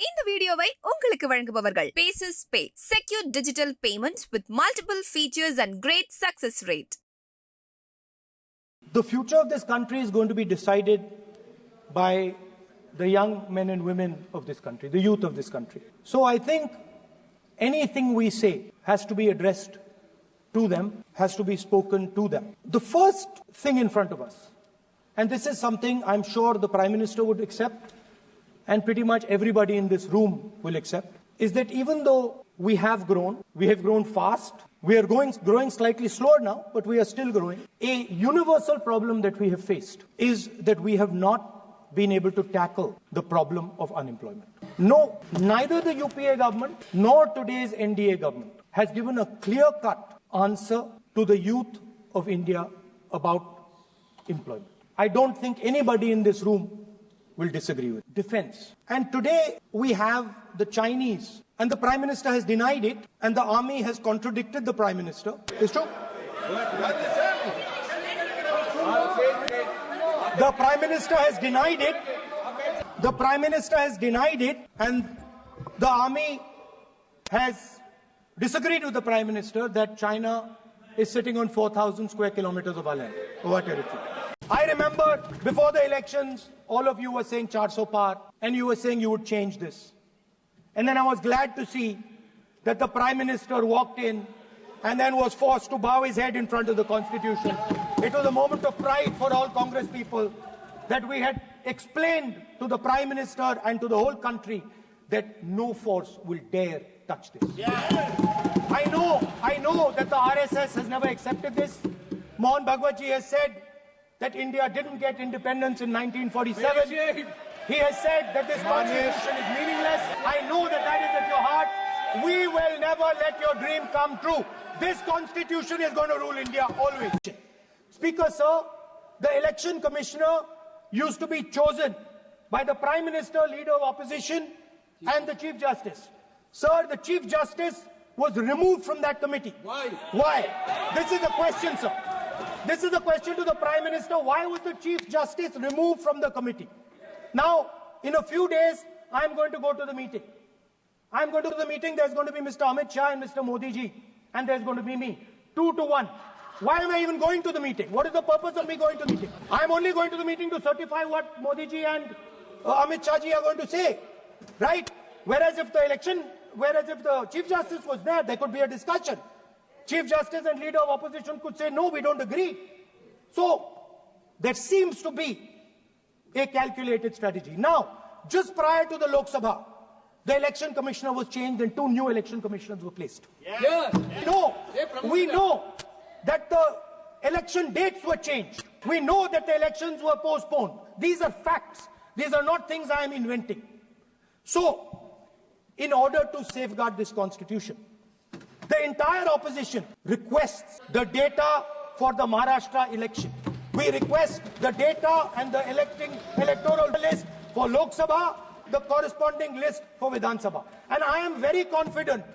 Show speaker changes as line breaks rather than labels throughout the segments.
இந்த வீடியோவை உங்களுக்கு வழங்குபவர்கள் பேசஸ் பே secure digital payments with multiple features and great success rate.
The future of this country is going to be decided by the young men and women of this country, the youth of this country. So I think anything we say has to be addressed to them, has to be spoken to them. The first thing in front of us, and this is something I'm sure the Prime Minister would accept, and pretty much everybody in this room will accept, is that even though we have grown fast, we are growing slightly slower now, but we are still growing. A universal problem that we have faced is that we have not been able to tackle the problem of unemployment. No, neither the UPA government nor today's NDA government has given a clear-cut answer to the youth of India about employment. I don't think anybody in this room will disagree with defense. And today we have the Chinese, and the Prime Minister has denied it, and the army has contradicted the Prime Minister. It's true. The Prime Minister has denied it. The Prime Minister has denied it, and the army has disagreed with the Prime Minister that China is sitting on 4,000 square kilometers of our land, of our territory. I remember before the elections, all of you were saying 400 par, and you were saying you would change this. And then I was glad to see that the Prime Minister walked in and then was forced to bow his head in front of the Constitution. It was a moment of pride for all Congress people that we had explained to the Prime Minister and to the whole country that no force will dare touch this. Yeah. I know that the RSS has never accepted this. Mohan Bhagwatji has said that India didn't get independence in 1947. He has said that this constitution is meaningless. I know that that is at your heart. We will never let your dream come true. This constitution is going to rule India always. Speaker, sir, the election commissioner used to be chosen by the Prime Minister, leader of opposition, and the Chief Justice. Sir, the Chief Justice was removed from that committee. Why? This is a question, sir. This is a question to the Prime Minister. Why was the Chief Justice removed from the committee? Now, in a few days, I'm going to go to the meeting. I'm going to the meeting. There's going to be Mr. Amit Shah and Mr. Modi ji. And there's going to be me. 2-1. Why am I even going to the meeting? What is the purpose of me going to the meeting? I'm only going to the meeting to certify what Modi ji and Amit Shah ji are going to say. Right? Whereas if the Chief Justice was there, there could be a discussion. Chief Justice and leader of opposition could say, no, we don't agree. So, there seems to be a calculated strategy. Now, just prior to the Lok Sabha, the election commissioner was changed and 2 new election commissioners were placed. Yes. We know that the election dates were changed. We know that the elections were postponed. These are facts. These are not things I am inventing. So, in order to safeguard this constitution, the entire opposition requests the data for the Maharashtra election. We request the data and the electoral list for Lok Sabha, the corresponding list for Vidhan Sabha. And I am very confident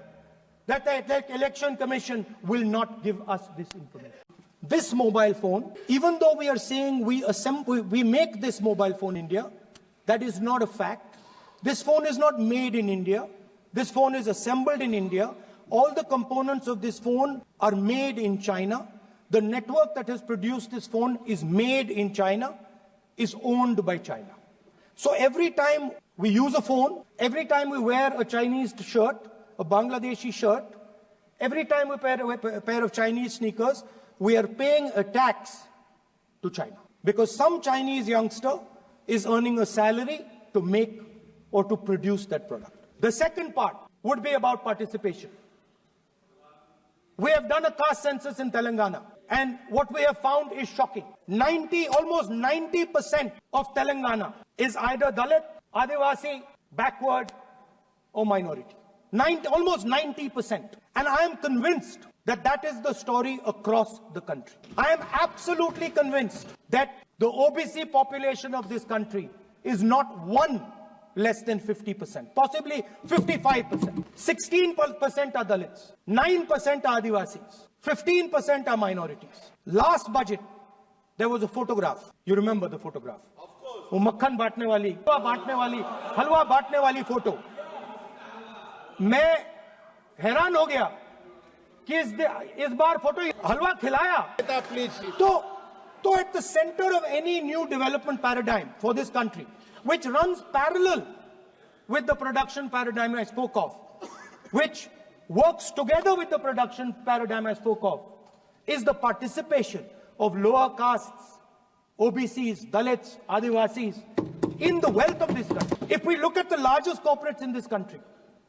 that the Election Commission will not give us this information. This mobile phone, even though we are saying we make this mobile phone in India, that is not a fact. This phone is not made in India. This phone is assembled in India. All the components of this phone are made in China. The network that has produced this phone is made in China, is owned by China. So every time we use a phone, every time we wear a Chinese shirt, a Bangladeshi shirt, every time we wear a pair of Chinese sneakers, we are paying a tax to China. Because some Chinese youngster is earning a salary to make or to produce that product. The second part would be about participation. We have done a caste census in Telangana, and what we have found is shocking. Almost 90% of Telangana is either Dalit, Adivasi, backward, or minority. Almost 90%. And I am convinced that that is the story across the country. I am absolutely convinced that the OBC population of this country is not one less than 50%, possibly 55%. 16% are Dalits, 9% are Adivasis, 15% are minorities. Last budget, there was a photograph. You remember the photograph? Of course. वो मक्खन बांटने वाली, हलवा बांटने वाली photo. मैं हैरान हो गया कि इस बार फोटो हलवा खिलाया तो at the center of any new development paradigm for this country, which runs parallel with the production paradigm I spoke of, which works together with the production paradigm I spoke of, is the participation of lower castes, OBCs, Dalits, Adivasis in the wealth of this country. If we look at the largest corporates in this country,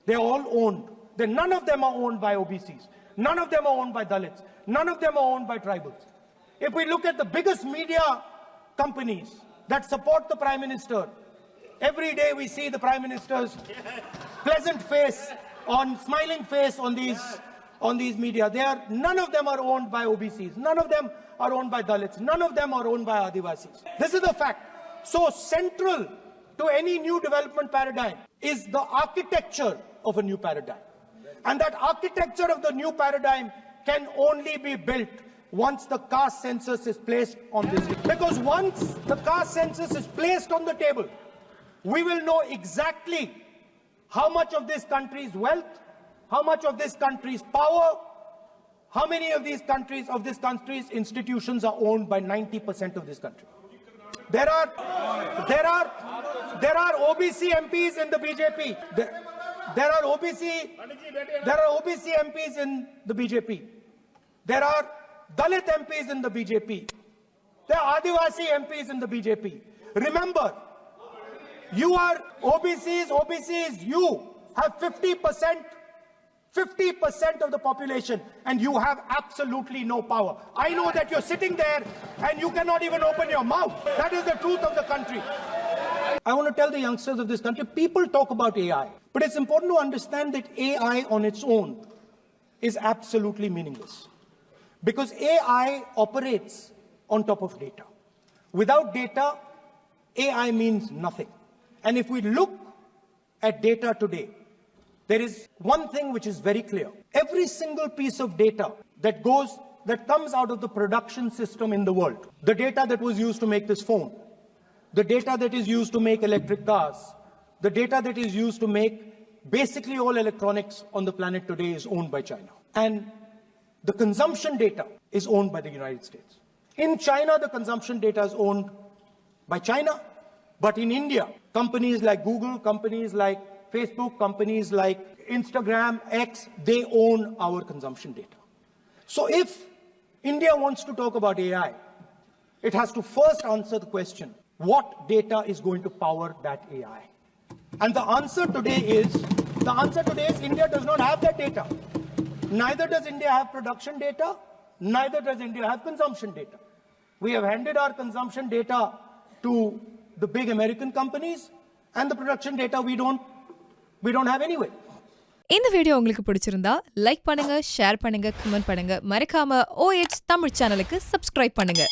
they're all owned. None of them are owned by OBCs. None of them are owned by Dalits. None of them are owned by tribals. If we look at the biggest media companies that support the Prime Minister, every day we see the Prime Minister's pleasant face, smiling face on these media. None of them are owned by OBCs. None of them are owned by Dalits. None of them are owned by Adivasis. This is the fact. So central to any new development paradigm is the architecture of a new paradigm. And that architecture of the new paradigm can only be built once the caste census is placed on this. Because once the caste census is placed on the table, we will know exactly how much of this country's wealth, how much of this country's power, how many of this country's institutions are owned by 90% of this country. There are OBC MPs in the BJP. There are OBC MPs in the BJP. There are Dalit MPs in the BJP. There are Adivasi MPs in the BJP. Remember, you are OBCs, you have 50% of the population, and you have absolutely no power. I know that you're sitting there and you cannot even open your mouth. That is the truth of the country. I want to tell the youngsters of this country, people talk about AI, but it's important to understand that AI on its own is absolutely meaningless. Because AI operates on top of data. Without data, AI means nothing. And if we look at data today, there is one thing which is very clear. Every single piece of data that comes out of the production system in the world, the data that was used to make this phone, the data that is used to make electric cars, the data that is used to make basically all electronics on the planet today is owned by China. And the consumption data is owned by the United States. In China, the consumption data is owned by China, but in India, companies like Google, companies like Facebook, companies like Instagram, X, they own our consumption data. So if India wants to talk about AI, it has to first answer the question, what data is going to power that AI? And the answer today is India does not have that data. Neither does India have production data, neither does India have consumption data. We have handed our consumption data to the big American companies, and the production data we don't have anyway.
இந்த video உங்களுக்கு பிடிச்சிருந்தா like பண்ணுங்க, share பண்ணுங்க, comment பண்ணுங்க. மறக்காம OH Tamil சேனலுக்கு subscribe பண்ணுங்க.